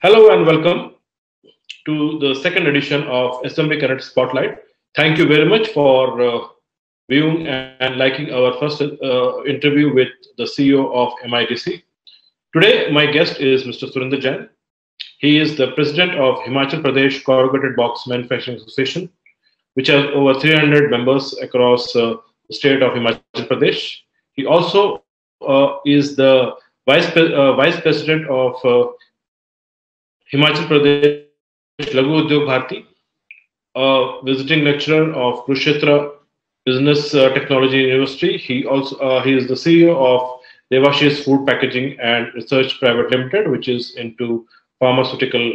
Hello and welcome to the second edition of SMB Connect Spotlight. Thank you very much for viewing and liking our first interview with the CEO of MIDC. Today, my guest is Mr. Surinder Jain. He is the president of Himachal Pradesh Corrugated Box Manufacturing Association, which has over 300 members across the state of Himachal Pradesh. He also is the vice president of Himachal Pradesh Laghu Udyog Bharti, a visiting lecturer of Kurukshetra Business Technology University. He is the CEO of Devashish Food Packaging and Research Private Limited, which is into pharmaceutical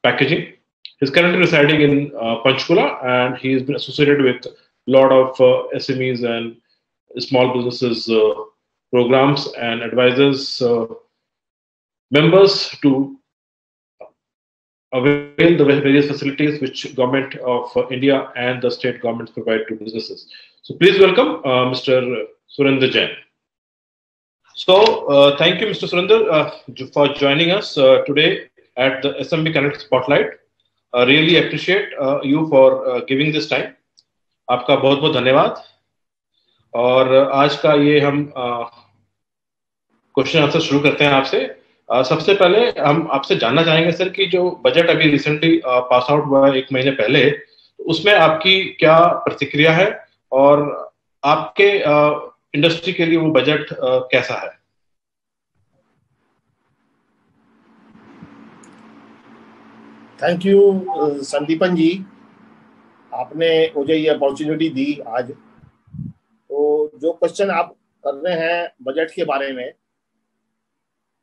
packaging. He's currently residing in Panchkula, and he has been associated with a lot of SMEs and small businesses programs and advisors members to avail the various facilities which government of India and the state governments provide to businesses. So please welcome Mr. Surinder Jain. So thank you, Mr. Surinder, for joining us today at the SMB Connect Spotlight. Really appreciate you for giving this time. आपका बहुत बहुत धन्यवाद. और आज का ये हम question answer शुरू करते हैं आपसे. सबसे पहले हम आपसे जानना चाहेंगे सर कि जो बजट अभी रिसेंटली पास आउट हुआ है 1 महीने पहले, तो उसमें आपकी क्या प्रतिक्रिया है और आपके इंडस्ट्री के लिए वो बजट कैसा है? थैंक यू संदीपन जी, आपने मुझे ये अपॉर्चुनिटी दी आज. तो जो क्वेश्चन आप कर रहे हैं बजट के बारे में,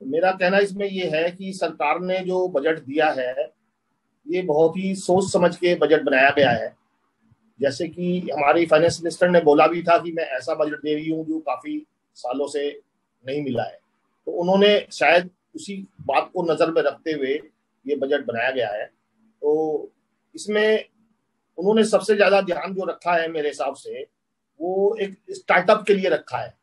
मेरा कहना इसमें ये है कि सरकार ने जो बजट दिया है ये बहुत ही सोच समझ के बजट बनाया गया है. जैसे कि हमारी फाइनेंस मिनिस्टर ने बोला भी था कि मैं ऐसा बजट दे रही हूँ जो काफी सालों से नहीं मिला है. तो उन्होंने शायद उसी बात को नजर में रखते हुए ये बजट बनाया गया है. तो इसमें उन्होंने सबसे ज्यादा ध्यान जो रखा है मेरे हिसाब से वो एक स्टार्टअप के लिए रखा है.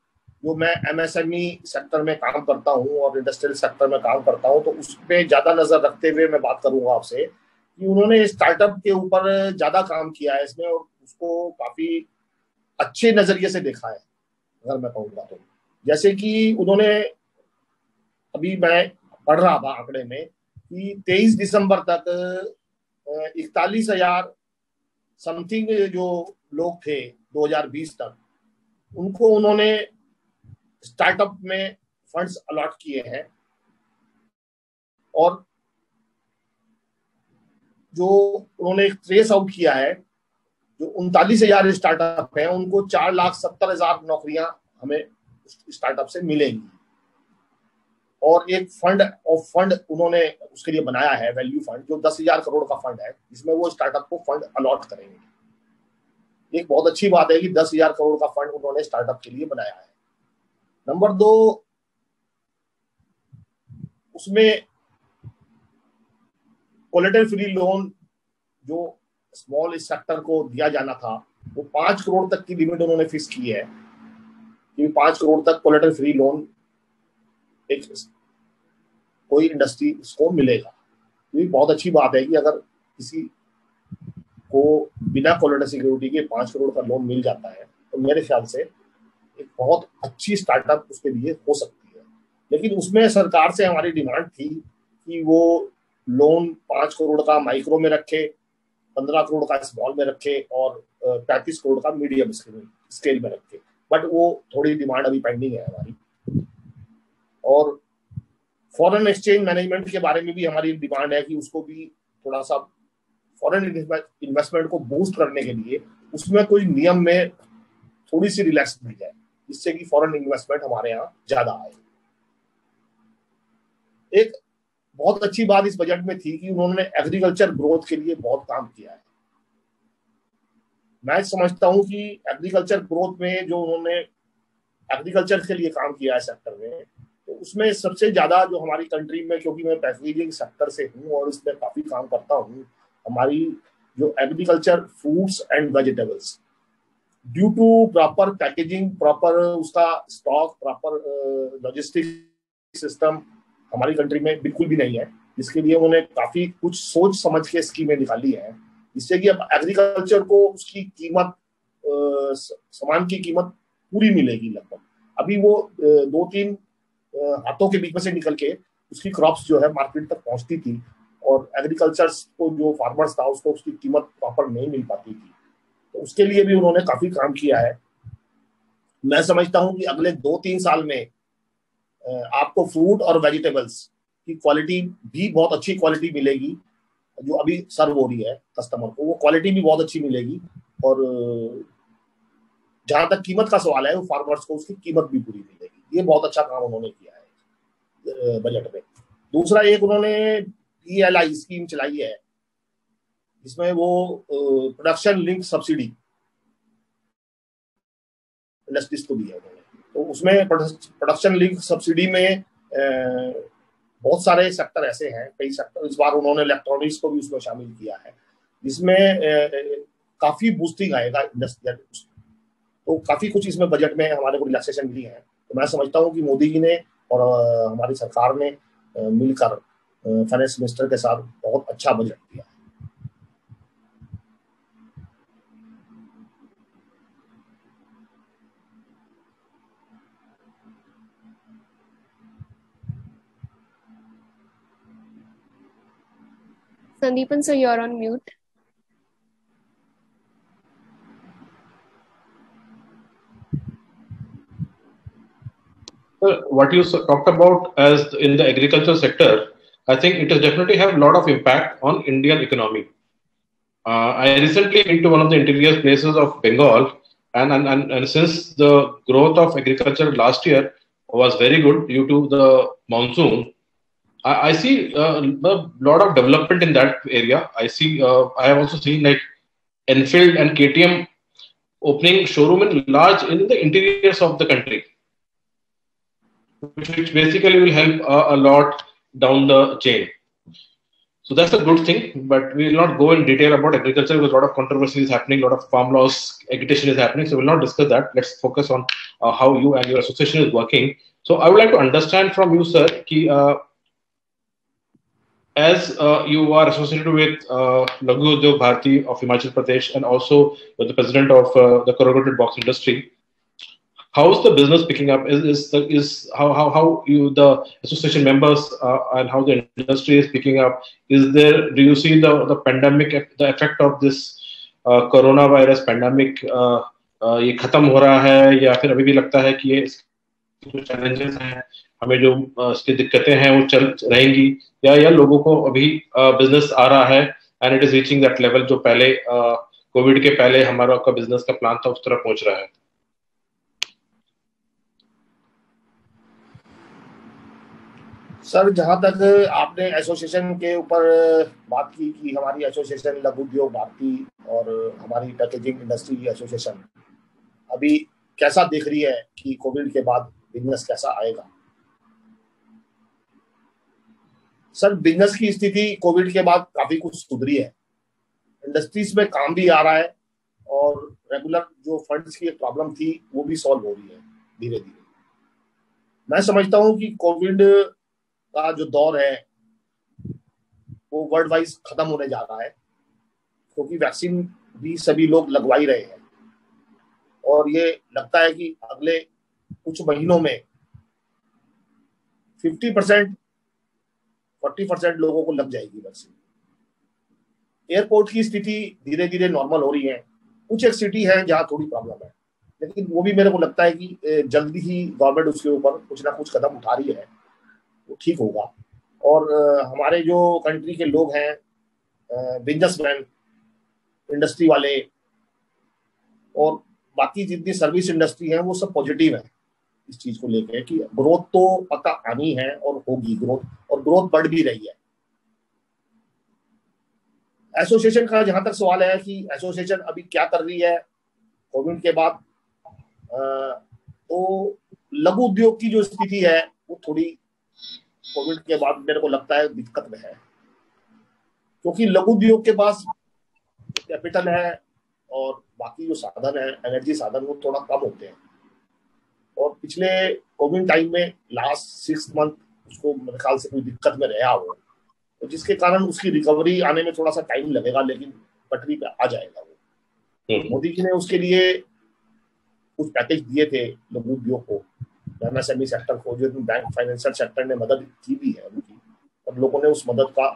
जो मैं एमएसएमई सेक्टर में काम करता हूं और इंडस्ट्रियल सेक्टर में काम करता हूं, तो उस पर ज्यादा नजर रखते हुए मैं बात करूंगा आपसे कि उन्होंने स्टार्टअप के ऊपर ज्यादा काम किया है इसमें और उसको काफी अच्छे नजरिए से देखा है अगर मैं कहूँगा तो. जैसे कि उन्होंने, अभी मैं पढ़ रहा था आंकड़े में कि 23 दिसंबर तक 41,000 समथिंग जो लोग थे 2020 तक, उनको उन्होंने स्टार्टअप में फंड्स अलॉट किए हैं. और जो उन्होंने एक ट्रेस आउट किया है, जो 39,000 स्टार्टअप हैं उनको 4,70,000 नौकरियां हमें स्टार्टअप से मिलेंगी. और एक फंड उन्होंने उसके लिए बनाया है, वैल्यू फंड, जो 10,000 करोड़ का फंड है, जिसमें वो स्टार्टअप को फंड अलॉट करेंगे. एक बहुत अच्छी बात है कि 10,000 करोड़ का फंड उन्होंने स्टार्टअप के लिए बनाया है. नंबर 2, उसमें कोलेटरल फ्री लोन जो स्मॉल सेक्टर को दिया जाना था वो 5 करोड़ तक की लिमिट उन्होंने फिक्स की है कि 5 करोड़ तक कोलेटरल फ्री लोन एक कोई इंडस्ट्री को मिलेगा. ये बहुत अच्छी बात है कि अगर किसी को बिना कोलेटरल सिक्योरिटी के 5 करोड़ का लोन मिल जाता है तो मेरे ख्याल से एक बहुत अच्छी स्टार्टअप उसके लिए हो सकती है. लेकिन उसमें सरकार से हमारी डिमांड थी कि वो लोन 5 करोड़ का माइक्रो में रखे, 15 करोड़ का स्मॉल में रखे और 35 करोड़ का मीडियम स्केल में रखे. बट वो थोड़ी डिमांड अभी पेंडिंग है हमारी. और फॉरेन एक्सचेंज मैनेजमेंट के बारे में भी हमारी डिमांड है कि उसको भी थोड़ा सा फॉरेन इन्वेस्टमेंट को बूस्ट करने के लिए उसमें कोई नियम में थोड़ी सी रिलैक्स मिल जाए, जिससे कि फॉरेन इन्वेस्टमेंट हमारे यहाँ ज्यादा आए. एक बहुत अच्छी बात इस बजट में थी कि उन्होंने एग्रीकल्चर ग्रोथ के लिए बहुत काम किया है. मैं समझता हूं कि एग्रीकल्चर ग्रोथ में जो उन्होंने एग्रीकल्चर के लिए काम किया है सेक्टर में, तो उसमें सबसे ज्यादा जो हमारी कंट्री में, क्योंकि मैं पैकेजिंग सेक्टर से हूँ और इसमें काफी काम करता हूँ, हमारी जो agriculture fruits and vegetables, due to proper packaging, proper उसका स्टॉक, प्रॉपर लॉजिस्टिक सिस्टम हमारी कंट्री में बिल्कुल भी नहीं है. जिसके लिए उन्होंने काफी कुछ सोच समझ के स्कीमें निकाली हैं, जिससे कि अब एग्रीकल्चर को उसकी कीमत, सामान की कीमत पूरी मिलेगी लगभग। अभी वो 2-3 हाथों के बीच में से निकल के उसकी क्रॉप्स जो है मार्केट तक पहुंचती थी, और एग्रीकल्चर को जो फार्मर्स था उसको उसकी कीमत प्रॉपर नहीं मिल पाती थी। तो उसके लिए भी उन्होंने काफी काम किया है। मैं समझता हूं कि अगले 2-3 साल में आपको फ्रूट और वेजिटेबल्स की क्वालिटी भी बहुत अच्छी क्वालिटी मिलेगी, जो अभी सर्व हो रही है कस्टमर को, वो क्वालिटी भी बहुत अच्छी मिलेगी। और जहां तक कीमत का सवाल है, वो फार्मर्स को उसकी कीमत भी पूरी मिलेगी। ये बहुत अच्छा काम उन्होंने किया है बजट में। दूसरा, एक उन्होंने PLI स्कीम चलाई है, जिसमें वो प्रोडक्शन लिंक सब्सिडी इंडस्ट्रीज को दी है उन्होंने। तो उसमें प्रोडक्शन लिंक सब्सिडी में बहुत सारे सेक्टर ऐसे हैं, कई सेक्टर, इस बार उन्होंने इलेक्ट्रॉनिक्स को भी उसमें शामिल किया है, जिसमें काफी बूस्टिंग आएगा इंडस्ट्रियल। तो काफी कुछ इसमें बजट में हमारे को रिलैक्सेशन मिली है। तो मैं समझता हूँ कि मोदी जी ने और हमारी सरकार ने मिलकर फाइनेंस मिनिस्टर के साथ बहुत अच्छा बजट दिया। Sandeepan, so you're on mute. What you talked about as in the agriculture sector, I think it has definitely have a lot of impact on Indian economy. I recently went to one of the interior places of Bengal, and since the growth of agriculture last year was very good due to the monsoon, I see a lot of development in that area. I see, I have also seen like Enfield and KTM opening showroom in large in the interiors of the country, which basically will help a lot down the chain. So that's a good thing, but we will not go in detail about agriculture because a lot of controversy is happening, a lot of farm laws agitation is happening. So we'll not discuss that. Let's focus on how you and your association is working. So I would like to understand from you, sir, ki, as you are associated with Laghu Udyog Bharati of Himachal Pradesh and also with the president of the corrugated box industry, how's the business picking up? Is how you the association members and how the industry is picking up? Do you see the pandemic, the effect of this coronavirus pandemic ये खत्म हो रहा है, या फिर अभी भी लगता है कि ये जो challenges हैं, हमें जो इसकी दिक्कतें हैं वो चल रहेंगी, या लोगों को अभी बिजनेस आ रहा है and it is reaching that level जो पहले कोविड के पहले हमारा का बिजनेस का प्लान था उस तरफ पहुंच रहा है? सर, जहां तक आपने एसोसिएशन के ऊपर बात की कि हमारी एसोसिएशन लघु उद्योग भारती और हमारी पैकेजिंग इंडस्ट्री एसोसिएशन अभी कैसा देख रही है कि कोविड के बाद बिजनेस कैसा आएगा। सर, बिजनेस की स्थिति कोविड के बाद काफी कुछ सुधरी है, इंडस्ट्रीज में काम भी आ रहा है, और रेगुलर जो फंड्स की प्रॉब्लम थी वो भी सॉल्व हो रही है धीरे धीरे। मैं समझता हूं कि कोविड का जो दौर है वो वर्ल्ड वाइज खत्म होने जा रहा है, क्योंकि वैक्सीन भी सभी लोग लगवा ही रहे हैं, और ये लगता है कि अगले कुछ महीनों में 50% 40% लोगों को लग जाएगी वैक्सीन। एयरपोर्ट की स्थिति धीरे धीरे नॉर्मल हो रही है, कुछ एक सिटी है जहां थोड़ी प्रॉब्लम है, लेकिन वो भी मेरे को लगता है कि जल्दी ही गवर्नमेंट उसके ऊपर कुछ ना कुछ कदम उठा रही है, वो ठीक होगा। और हमारे जो कंट्री के लोग हैं, बिजनेसमैन, इंडस्ट्री वाले और बाकी जितनी सर्विस इंडस्ट्री है, वो सब पॉजिटिव है इस चीज को लेकर कि ग्रोथ तो पक्का आनी है और होगी ग्रोथ, और ग्रोथ बढ़ भी रही है। एसोसिएशन का जहां तक सवाल है कि एसोसिएशन अभी क्या कर रही है कोविड के बाद, तो लघु उद्योग की जो स्थिति है वो थोड़ी कोविड के बाद मेरे को लगता है दिक्कत में है, क्योंकि लघु उद्योग के पास कैपिटल है और बाकी जो साधन है, एनर्जी साधन, वो थोड़ा कम होते हैं। और पिछले कोविड टाइम में लास्ट 6 मंथ उसको मेरे ख्याल से कोई दिक्कत में रहा हो, तो जिसके कारण उसकी रिकवरी आने में थोड़ा सा टाइम लगेगा, लेकिन पटरी पे आ जाएगा वो। मोदी जी ने उसके लिए कुछ पैकेज दिए थे लघु उद्योग को, एमएसएमई सेक्टर को, जो बैंक फाइनेंशियल सेक्टर ने मदद की भी है उनकी, और लोगों ने उस मदद का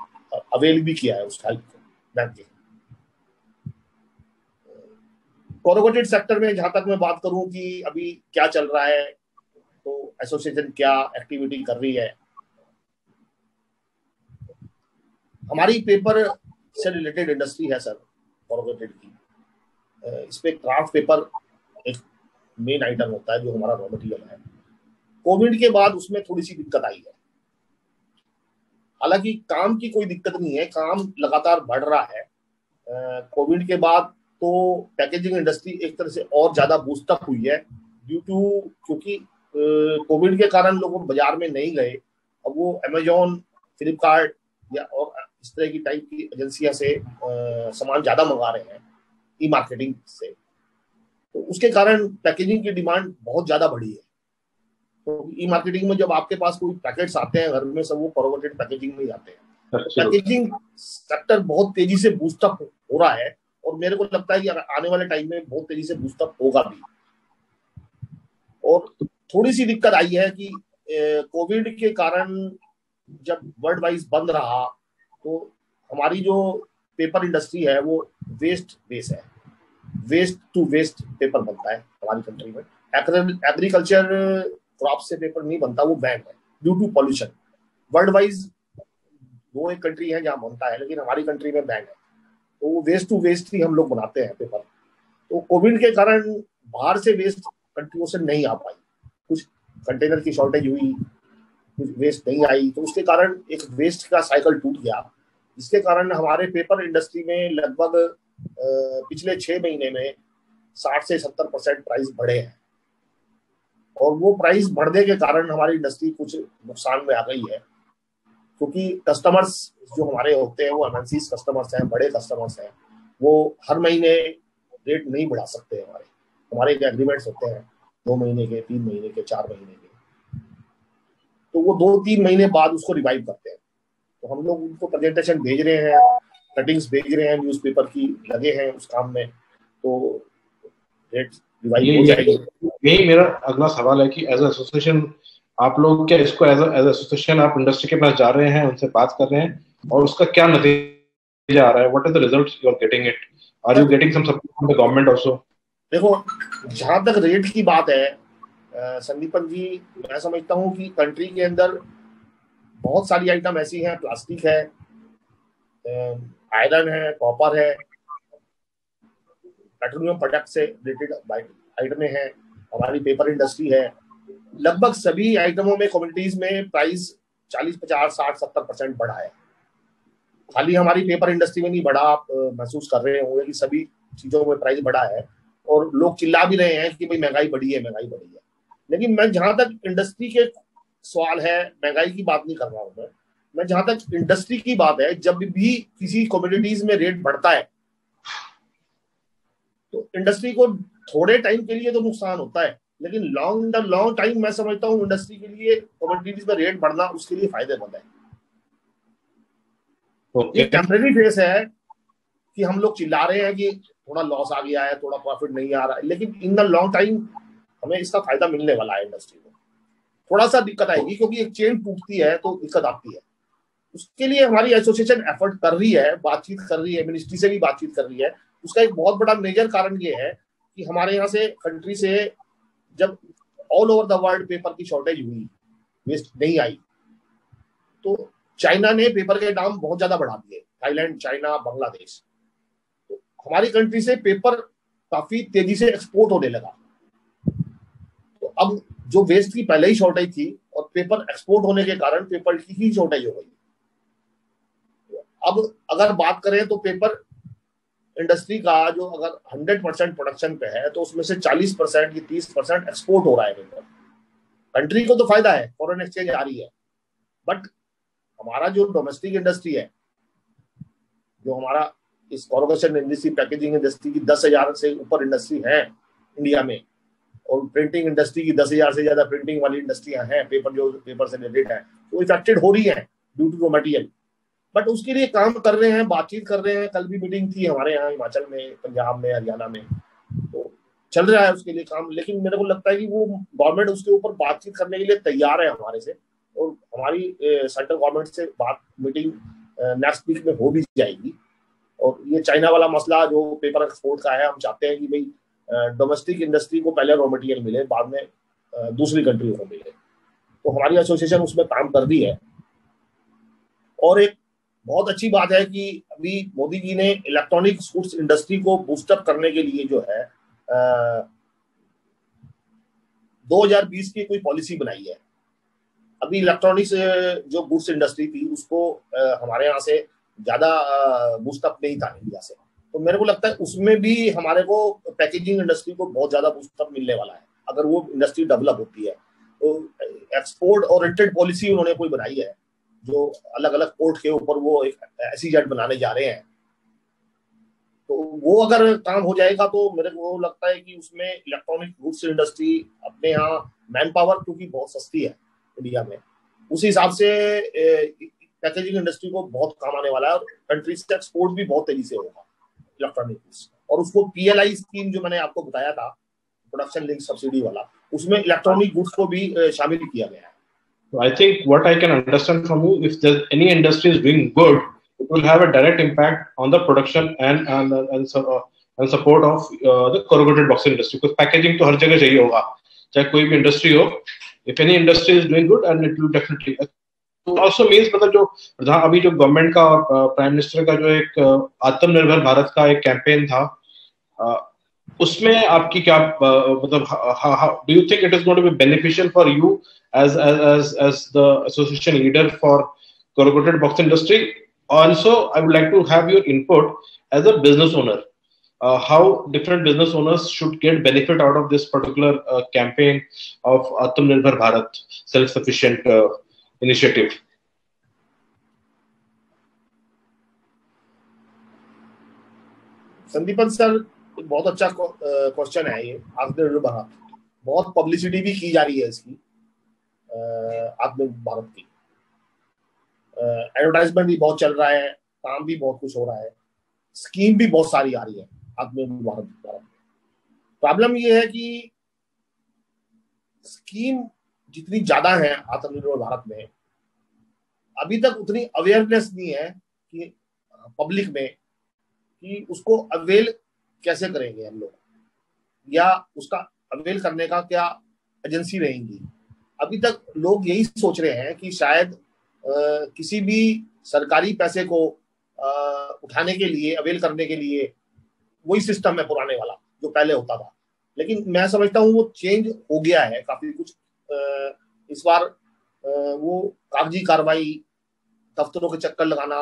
अवेल भी किया है, उस हेल्प को बैंक के। कॉर्पोरेट सेक्टर में जहां तक मैं बात करूं कि अभी क्या चल रहा है, तो एसोसिएशन क्या एक्टिविटी कर रही है। हमारी पेपर से रिलेटेड इंडस्ट्री है सर, कॉर्पोरेट की। इस पे क्राफ्ट पेपर एक मेन आइटम होता है जो हमारा रॉ मटेरियल है। कोविड के बाद उसमें थोड़ी सी दिक्कत आई है, हालांकि काम की कोई दिक्कत नहीं है, काम लगातार बढ़ रहा है। कोविड के बाद तो पैकेजिंग इंडस्ट्री एक तरह से और ज्यादा बूस्ट अप हुई है ड्यू टू, क्योंकि कोविड के कारण लोग बाजार में नहीं गए। अब वो अमेजोन, फ्लिपकार्ट या और इस तरह की टाइप की एजेंसियां से सामान ज्यादा मंगा रहे हैं ई मार्केटिंग से, तो उसके कारण पैकेजिंग की डिमांड बहुत ज्यादा बढ़ी है। तो ई मार्केटिंग में जब आपके पास कोई पैकेट्स आते हैं घर में, सब वो कॉर्पोरेटेड पैकेजिंग में जाते हैं। पैकेजिंग सेक्टर बहुत तेजी से बूस्टअप हो रहा है, और मेरे को लगता है कि आने वाले टाइम में बहुत तेजी से बूस्टअप होगा भी। और थोड़ी सी दिक्कत आई है कि कोविड के कारण जब वर्ल्ड वाइज बंद रहा, तो हमारी जो पेपर इंडस्ट्री है वो वेस्ट बेस है, वेस्ट टू वेस्ट पेपर बनता है हमारी कंट्री में। एग्रीकल्चर क्रॉप से पेपर नहीं बनता, वो बैन है due to pollution. World wise 2 एक कंट्री है जहाँ बनता है, लेकिन हमारी कंट्री में बैन है, तो वो वेस्ट टू वेस्ट ही हम लोग बनाते हैं पेपर। तो कोविड के कारण बाहर से वेस्ट कंट्रियों से नहीं आ पाई, कुछ कंटेनर की शॉर्टेज हुई, कुछ वेस्ट नहीं आई, तो उसके कारण एक वेस्ट का साइकिल टूट गया, जिसके कारण हमारे पेपर इंडस्ट्री में लगभग पिछले 6 महीने में 60 से 70% प्राइस बढ़े हैं। और वो प्राइस बढ़ने के कारण हमारी इंडस्ट्री कुछ नुकसान में आ गई है, क्योंकि कस्टमर्स जो हमारे होते हैं वो एमएनसीज कस्टमर्स हैं, बड़े कस्टमर्स हैं, वो हर महीने रेट नहीं बढ़ा सकते। हमारे जो एग्रीमेंट्स होते हैं 2 महीने के, 3 महीने के, 4 महीने के, तो वो 2-3 महीने बाद उसको रिवाइव करते हैं। तो हम लोग उनको प्रेजेंटेशन भेज रहे हैं, कटिंग्स भेज रहे हैं, न्यूज़पेपर की लगे हैं उस काम में, तो रेट रिवाइव हो जाएगी। यही मेरा अगला सवाल है कि एज एसोसिएशन आप लोग क्या इसको एज एसोसिएशन आप इंडस्ट्री के पास जा रहे हैं, उनसे बात कर रहे हैं, और उसका क्या नतीजा आ रहा है? What are the results you are getting it? Are you getting some support from the government also? देखो, जहां तक रेट की बात है संदीपन जी, मैं समझता हूँ कि कंट्री के अंदर बहुत सारी आइटम ऐसी हैं, प्लास्टिक है, आयरन है, कॉपर है, पेट्रोलियम प्रोडक्ट से रिलेटेड आइटमें हैं, हमारी पेपर इंडस्ट्री है। लगभग सभी आइटमों में कम्युनिटीज में प्राइस 40, 50, 60, 70% बढ़ा है। खाली हमारी पेपर इंडस्ट्री में नहीं बढ़ा, आप महसूस कर रहे होंगे कि सभी चीजों में प्राइस बढ़ा है, और लोग चिल्ला भी रहे हैं कि भाई महंगाई बढ़ी है, महंगाई बढ़ी है। लेकिन मैं जहां तक इंडस्ट्री के सवाल है, महंगाई की बात नहीं कर रहा हूं मैं जहां तक इंडस्ट्री की बात है, जब भी किसी कमोडिटीज में रेट बढ़ता है तो इंडस्ट्री को थोड़े टाइम के लिए तो नुकसान होता है, लेकिन लॉन्ग टाइम मैं समझता हूँ इंडस्ट्री के लिए कमोडिटीज में रेट बढ़ना उसके लिए फायदेमंद है। ये टेम्परेरी फेस है कि हम लोग चिल्ला रहे हैं कि थोड़ा लॉस आ गया है, थोड़ा प्रॉफिट नहीं आ रहा है, लेकिन इन द लॉन्ग टाइम हमें इसका फायदा मिलने वाला है। इंडस्ट्री को थोड़ा सा दिक्कत आएगी, क्योंकि एक चेन टूटती है तो दिक्कत आती है। उसके लिए हमारी एसोसिएशन एफर्ट कर रही है, बातचीत कर रही है, मिनिस्ट्री से भी बातचीत कर रही है। उसका एक बहुत बड़ा मेजर कारण ये है कि हमारे यहाँ से कंट्री से जब all over the world paper की शॉर्टेज हुई, वेस्ट नहीं आई, तो चाइना ने पेपर के दाम बहुत ज्यादा बढ़ा दिए, थाईलैंड, चाइना, बांग्लादेश। तो हमारी कंट्री से पेपर काफी तेजी से एक्सपोर्ट होने लगा। तो अब जो वेस्ट की पहले ही शॉर्टेज थी और पेपर एक्सपोर्ट होने के कारण पेपर की ही शॉर्टेज हो गई। अब अगर बात करें तो पेपर इंडस्ट्री का जो अगर 100% प्रोडक्शन पे है, तो उसमें से 40% या 30% एक्सपोर्ट हो रहा है पेपर। कंट्री को तो फायदा है, फॉरेन एक्सचेंज आ रही है, बट हमारा जो डोमेस्टिक इंडस्ट्री है, जो हमारा इस कॉर्पोरेशन इंडस्ट्री, पैकेजिंग इंडस्ट्री की 10,000 से ऊपर इंडस्ट्री है इंडिया में, और प्रिंटिंग इंडस्ट्री की 10,000 से ज्यादा प्रिंटिंग वाली इंडस्ट्रियां हैं, पेपर से रिलेटेड है, वो इफेक्टेड हो रही है due to raw material. But उसके लिए काम कर रहे हैं, बातचीत कर रहे हैं। कल भी मीटिंग थी हमारे यहाँ हिमाचल में, पंजाब में, हरियाणा में, तो चल रहा है उसके लिए काम। लेकिन मेरे को लगता है कि वो गवर्नमेंट उसके ऊपर बातचीत करने के लिए तैयार है हमारे से, और हमारी सेंट्रल गवर्नमेंट से बात मीटिंग नेक्स्ट वीक में हो भी जाएगी। और ये चाइना वाला मसला जो पेपर एक्सपोर्ट का है, हम चाहते हैं कि भाई डोमेस्टिक इंडस्ट्री को पहले रॉ मटेरियल मिले, बाद में दूसरी कंट्री को मिले। तो हमारी एसोसिएशन उसमें काम कर रही है। और एक बहुत अच्छी बात है कि अभी मोदी जी ने इलेक्ट्रॉनिक गुड्स इंडस्ट्री को बूस्टअप करने के लिए जो है 2020 की कोई पॉलिसी बनाई है। अभी इलेक्ट्रॉनिक्स जो गुड्स इंडस्ट्री थी उसको हमारे यहाँ से ज्यादा बूस्टअप नहीं था इंडिया से। तो मेरे को लगता है उसमें भी हमारे को पैकेजिंग इंडस्ट्री को बहुत ज्यादा बूस्टअप मिलने वाला है अगर वो इंडस्ट्री डेवलप होती है। तो एक्सपोर्ट ओरिएंटेड पॉलिसी उन्होंने कोई बनाई है जो अलग अलग पोर्ट के ऊपर वो एक SEZ बनाने जा रहे हैं। तो वो अगर काम हो जाएगा तो मेरे को लगता है कि उसमें इलेक्ट्रॉनिक गुड्स इंडस्ट्री अपने यहाँ मैन पावर क्योंकि बहुत सस्ती है इंडिया में, उस हिसाब से पैकेजिंग इंडस्ट्री को बहुत काम आने वाला है। और कंट्री से एक्सपोर्ट भी बहुत तेजी से होगा इलेक्ट्रॉनिक गुड्स। और उसको PLI स्कीम जो मैंने आपको बताया था, प्रोडक्शन लिंक सब्सिडी वाला, उसमें इलेक्ट्रॉनिक गुड्स को भी शामिल किया गया है। I think what I can understand from you, if there's any industry is doing good, it will have a direct impact on the production and support of the corrugated box industry. Because packaging तो हर जगह चाहिए होगा, चाहे कोई भी industry हो. If any industry is doing good, and it will definitely also means मतलब जो अभी जो गवर्नमेंट का प्राइम मिनिस्टर का जो एक आत्मनिर्भर भारत का एक कैंपेन था, उसमें आपकी क्या मतलब do you think it is going to be beneficial for you as the association leader for corrugated box industry? Also, I would like to have your input as a business owner. How different business owners should get benefit out of this particular campaign of Atmanirbhar Bharat, self-sufficient initiative. Sandipan sir, बहुत अच्छा question है ये। आत्मनिर्भर भारत, बहुत publicity भी की जा रही है इसकी, आत्मनिर्भर भारत की एडवर्टाइजमेंट भी बहुत चल रहा है, काम भी बहुत कुछ हो रहा है, स्कीम भी बहुत सारी आ रही है आत्मनिर्भर भारत में। प्रॉब्लम ये है कि स्कीम जितनी ज्यादा है आत्मनिर्भर भारत में, अभी तक उतनी अवेयरनेस नहीं है कि पब्लिक में कि उसको अवेल कैसे करेंगे हम लोग, या उसका अवेल करने का क्या एजेंसी रहेंगी। अभी तक लोग यही सोच रहे हैं कि शायद किसी भी सरकारी पैसे को उठाने के लिए, अवेल करने के लिए वही सिस्टम है पुराने वाला जो पहले होता था। लेकिन मैं समझता हूँ वो चेंज हो गया है काफी कुछ। इस बार वो कागजी कार्रवाई, दफ्तरों के चक्कर लगाना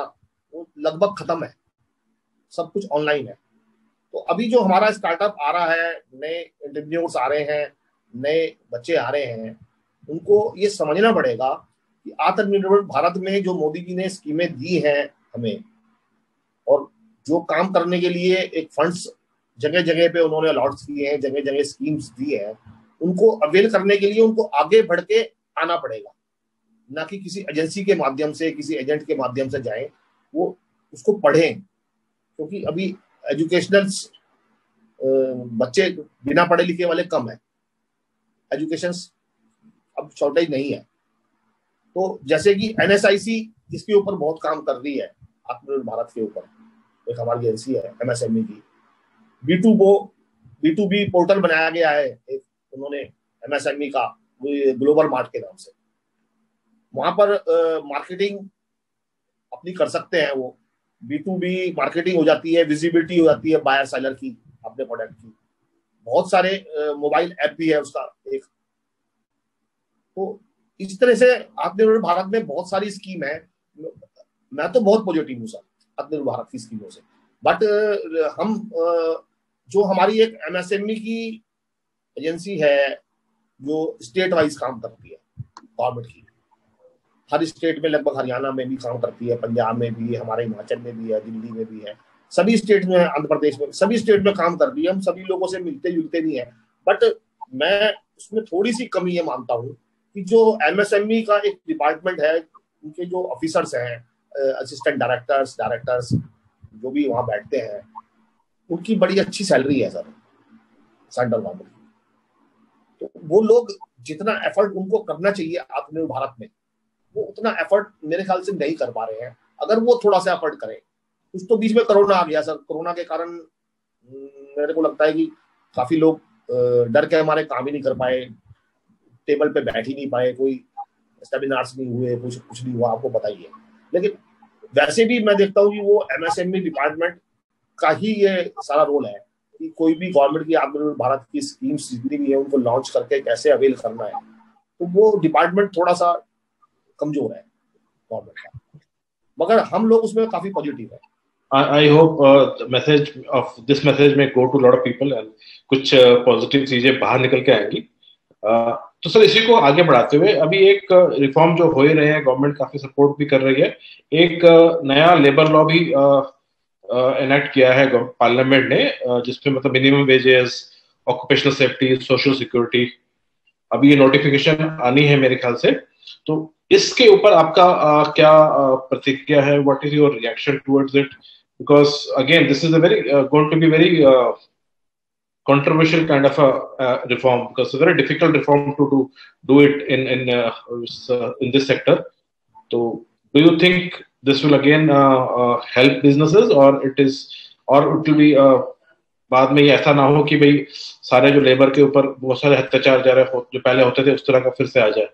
वो लगभग खत्म है, सब कुछ ऑनलाइन है। तो अभी जो हमारा स्टार्टअप आ रहा है, नए एंटरप्रेन्योर्स आ रहे हैं, नए बच्चे आ रहे हैं, उनको ये समझना पड़ेगा कि आत्मनिर्भर भारत में जो मोदी जी ने स्कीमें दी हैं हमें, और जो काम करने के लिए एक फंड्स जगह जगह पे उन्होंने अलॉट किए हैं, जगह जगह स्कीम्स दी है, उनको अवेल करने के लिए उनको आगे बढ़ के आना पड़ेगा, ना कि किसी एजेंसी के माध्यम से, किसी एजेंट के माध्यम से जाएं, वो उसको पढ़ें। क्योंकि अभी एजुकेशनल बच्चे बिना पढ़े लिखे वाले कम है, एजुकेशन अब शॉर्टेज नहीं है। तो जैसे कि NSIC इसके ऊपर बहुत काम कर रही है आत्मनिर्भर भारत के ऊपर, एक हमारी एजेंसी है MSME की। B2B पोर्टल बनाया गया है एक उन्होंने MSME का, ग्लोबल मार्ट के नाम से। वहां पर मार्केटिंग अपनी कर सकते हैं, वो B2B मार्केटिंग हो जाती है, विजिबिलिटी हो जाती है बायर सेलर की अपने प्रोडक्ट की। बहुत सारे मोबाइल ऐप भी है उसका एक। तो इस तरह से आत्मनिर्भर भारत में बहुत सारी स्कीम है। मैं तो बहुत पॉजिटिव हूँ सर आत्मनिर्भर भारत की स्कीमों से। बट हम जो हमारी एक MSME की एजेंसी है जो स्टेट वाइज काम करती है गवर्नमेंट की, हर स्टेट में लगभग, हरियाणा में भी काम करती है, पंजाब में भी, हमारे हिमाचल में भी है, दिल्ली में भी है, सभी स्टेट में, आंध्र प्रदेश में, सभी स्टेट में काम कर रही है। हम सभी लोगों से मिलते जुलते नहीं है। बट मैं उसमें थोड़ी सी कमी ये मानता हूँ कि जो MSME का एक डिपार्टमेंट है, उनके जो ऑफिसर्स हैं, असिस्टेंट डायरेक्टर्स जो भी वहाँ बैठते हैं, उनकी बड़ी अच्छी सैलरी है सर सेंट्रल गवर्नमेंट की। तो वो लोग जितना एफर्ट उनको करना चाहिए आत्मनिर्भर भारत में, वो उतना एफर्ट मेरे ख्याल से नहीं कर पा रहे हैं। अगर वो थोड़ा सा एफर्ट करें, कुछ तो बीच में कोरोना आ गया सर, कोरोना के कारण मेरे को लगता है कि काफी लोग डर के हमारे काम ही नहीं कर पाए, टेबल पे बैठ ही नहीं पाए, कोई सेमिनार्स नहीं हुए, कुछ नहीं हुआ, आपको पता ही है। लेकिन वैसे भी मैं देखता हूँ कि वो एमएसएमई डिपार्टमेंट का ही ये सारा रोल है कि कोई भी गवर्नमेंट की आत्मनिर्भर भारत की स्कीम्स जितनी भी है उनको लॉन्च करके कैसे अवेल करना है, तो वो डिपार्टमेंट थोड़ा सा कमजोर है गवर्नमेंट का, मगर हम लोग उसमें काफी पॉजिटिव है। I hope the message of this message may go to a lot of people and कुछ पॉजिटिव चीजें बाहर निकल के आएंगी। तो सर इसी को आगे बढ़ाते हुए अभी एक रिफॉर्म जो हो ही रहे हैं, गवर्नमेंट काफी सपोर्ट भी कर रही है, एक नया लेबर लॉ भी एनेक्ट किया है पार्लियामेंट ने, जिसपे मतलब minimum wages, occupational safety, social security, अभी ये नोटिफिकेशन आनी है मेरे ख्याल से। तो इसके ऊपर आपका क्या प्रतिक्रिया है? What is your reaction towards it? Because again this is a very going to be very controversial kind of a reform, because it's a very difficult reform to do it in this sector. So do you think this will again help businesses, or it will be बाद में ये ऐसा ना हो कि भाई सारे जो लेबर के ऊपर बहुत सारे अत्याचार जो पहले होते थे उस तरह का फिर से आ जाए?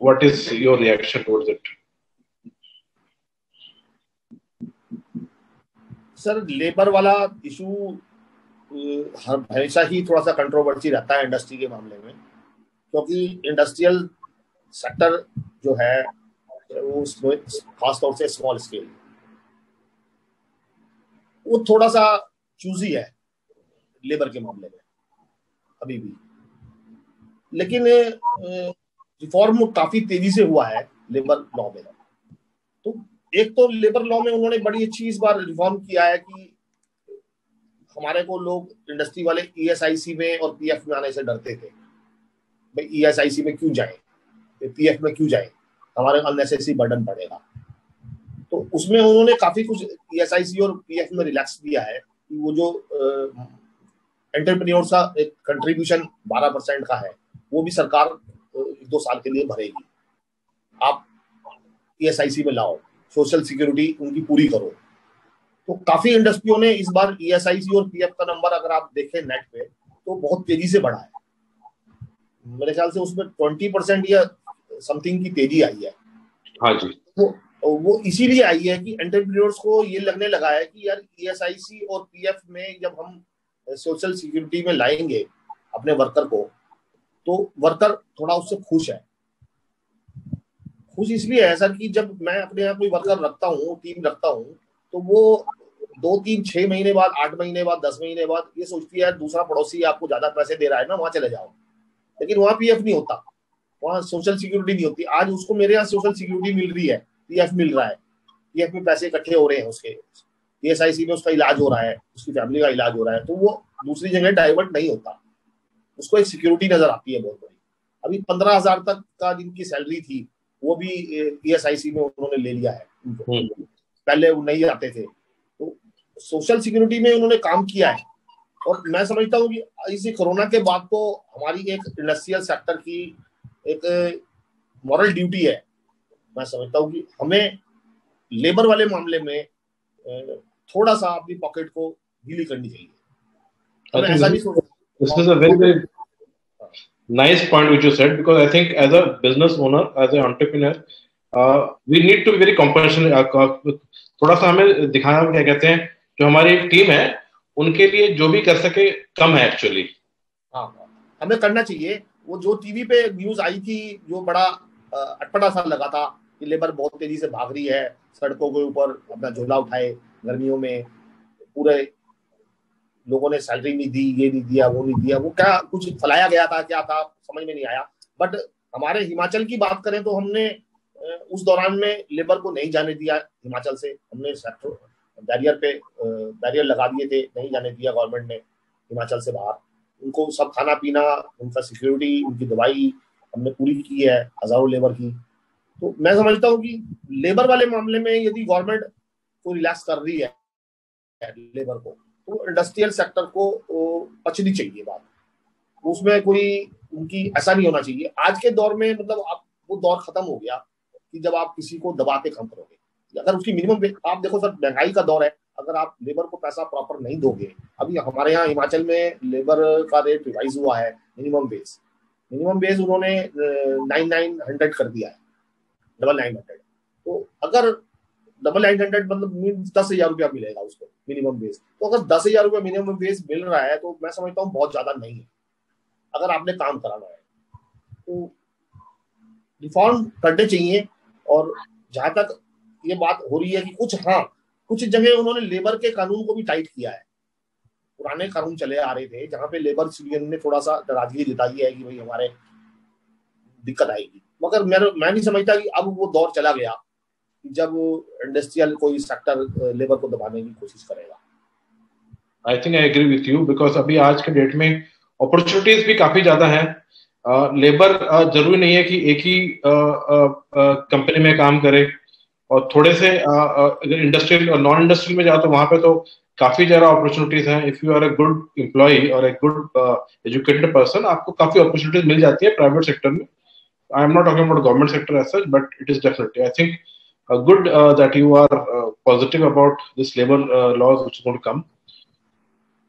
What is your reaction towards it? Sir labour वाला इशू हमेशा ही थोड़ा सा कंट्रोवर्सी रहता है इंडस्ट्री के मामले में, क्योंकि इंडस्ट्रियल सेक्टर जो है वो खासतौर से स्मॉल स्केल, वो थोड़ा सा चूजी है लेबर के मामले में अभी भी। लेकिन रिफॉर्म काफी तेजी से हुआ है लेबर लॉ में। तो एक तो लेबर लॉ में उन्होंने बड़ी अच्छी इस बार रिफॉर्म किया है कि हमारे को लोग इंडस्ट्री वाले ईएसआईसी में और पीएफ में आने से डरते थे, भाई ईएसआईसी में क्यों जाए, पीएफ में क्यों जाए, हमारे अननेसेसरी बर्डन पड़ेगा। तो उसमें उन्होंने काफी कुछ ईएसआईसी और पीएफ में रिलैक्स दिया है कि वो जो एंटरप्रेन्योर्स का एक कंट्रीब्यूशन 12% का है, वो भी सरकार 2 साल के लिए भरेगी। आप ईएसआईसी में लाओ, सोशल सिक्योरिटी उनकी पूरी करो। तो काफी इंडस्ट्रियों ने इस बार ईएसआईसी और पीएफ का नंबर अगर आप देखें नेट पे तो बहुत तेजी से बढ़ा है। मेरे ख्याल से उसमें 20% या समथिंग की तेजी आई है। हाँ जी। वो इसीलिए आई है कि एंटरप्रेन्योर्स को ये लगने लगा है कि यार ईएसआईसी और पीएफ में जब हम सोशल सिक्योरिटी में लाएंगे अपने वर्कर को, तो वर्कर थोड़ा उससे खुश है। खुश इसलिए है सर कि जब मैं अपने यहाँ कोई वर्कर रखता हूँ, टीम रखता हूँ, तो वो 2, 3, 6 महीने बाद, 8 महीने बाद, 10 महीने बाद ये सोचती है दूसरा पड़ोसी आपको ज्यादा पैसे दे रहा है ना, वहां चले जाओ। लेकिन वहां पीएफ नहीं होता, वहां सोशल सिक्योरिटी नहीं होती। आज उसको मेरे यहाँ सोशल सिक्योरिटी मिल रही है, पीएफ मिल रहा है, पीएफ में पैसे इकट्ठे हो रहे हैं, उसके ईएसआईसी में उसका इलाज हो रहा है, उसकी फैमिली का इलाज हो रहा है, तो वो दूसरी जगह डाइवर्ट नहीं होता, उसको एक सिक्योरिटी नजर आती है बहुत बड़ी। अभी 15,000 तक का जिनकी सैलरी थी वो भी ईएसआईसी में उन्होंने ले लिया है, पहले वो नहीं आते थे। तो सोशल सिक्योरिटी में उन्होंने काम किया है। और मैं समझता हूँ कि इसी कोरोना के बाद तो हमारी एक इंडस्ट्रियल सेक्टर की एक मॉरल ड्यूटी है, मैं समझता हूँ कि हमें लेबर वाले मामले में थोड़ा सा अपनी पॉकेट को ढीली करनी चाहिए। हमें ऐसा नहीं सोचना। This is a very, very nice point which you said, because I think as a business owner, as an entrepreneur, we need to be very compassionate. थोड़ा सा हमें दिखाना, क्या कहते हैं, जो हमारी टीम है उनके लिए जो भी कर सके कम है एक्चुअली। हाँ, हमें करना चाहिए। वो जो टीवी पे न्यूज आई थी, जो बड़ा अटपटा सा लगा था कि लेबर बहुत तेजी से भाग रही है सड़कों के ऊपर, अपना झोला उठाए गर्मियों में, पूरे लोगों ने सैलरी नहीं दी, ये नहीं दिया, वो नहीं दिया, वो क्या कुछ फैलाया गया था, क्या था समझ में नहीं आया। बट हमारे हिमाचल की बात करें तो हमने उस दौरान में लेबर को नहीं जाने दिया हिमाचल से। हमने बैरियर लगा दिए थे, नहीं जाने दिया गवर्नमेंट ने हिमाचल से बाहर। उनको सब खाना पीना, उनका सिक्योरिटी, उनकी दवाई हमने पूरी की है, हजारों लेबर की। तो मैं समझता हूँ कि लेबर वाले मामले में यदि गवर्नमेंट को रिलैक्स कर रही है लेबर को, तो इंडस्ट्रियल सेक्टर को पचनी चाहिए बात, उसमें कोई उनकी ऐसा नहीं होना चाहिए। आज के दौर में मतलब आप वो दौर खत्म हो गया कि जब आप किसी को दबा के काम करोगे। अगर उसकी मिनिमम, आप देखो सर महंगाई का दौर है, अगर आप लेबर को पैसा प्रॉपर नहीं दोगे, अभी हमारे यहाँ हिमाचल में लेबर का रेट रिवाइज हुआ है, मिनिमम वेज उन्होंने 9900 कर दिया है, 9900। तो अगर 9900 मतलब 10,000 रुपया मिलेगा उसको मिनिमम वेज, तो अगर 10,000 रुपया मिनिमम वेज मिल रहा है तो मैं समझता हूँ बहुत ज्यादा नहीं है अगर आपने काम कराना है। तो रिफॉर्म करने चाहिए। और जहां तक ये बात हो रही है कि कुछ जगह उन्होंने लेबर के कानून को भी टाइट किया है। पुराने कानून चले आ रहे थे जहां पे लेबर यूनियन ने थोड़ा सा नाराजगी जताई है कि भाई हमारे दिक्कत आएगी, मगर मैं नहीं समझता कि अब वो दौर चला गया जब इंडस्ट्रियल कोई सेक्टर लेबर को दबाने की कोशिश करेगा। I think I agree with you, because अभी आज के डेट में अपॉर्चुनिटीज भी काफी ज्यादा हैं। लेबर जरूरी नहीं है कि एक ही कंपनी में काम करे, और थोड़े से अगर इंडस्ट्रियल और नॉन इंडस्ट्रियल में जाओ तो वहां पे तो काफी ज्यादा अपॉर्चुनिटीज हैं। If you are a good employ और ए गुड एजुकेटेड पर्सन, आपको काफी अपॉर्चुनिटीज मिल जाती है प्राइवेट सेक्टर में। I am not talking about government sector as such, but it is definitely I think good that you are positive about this labor laws which is going to come.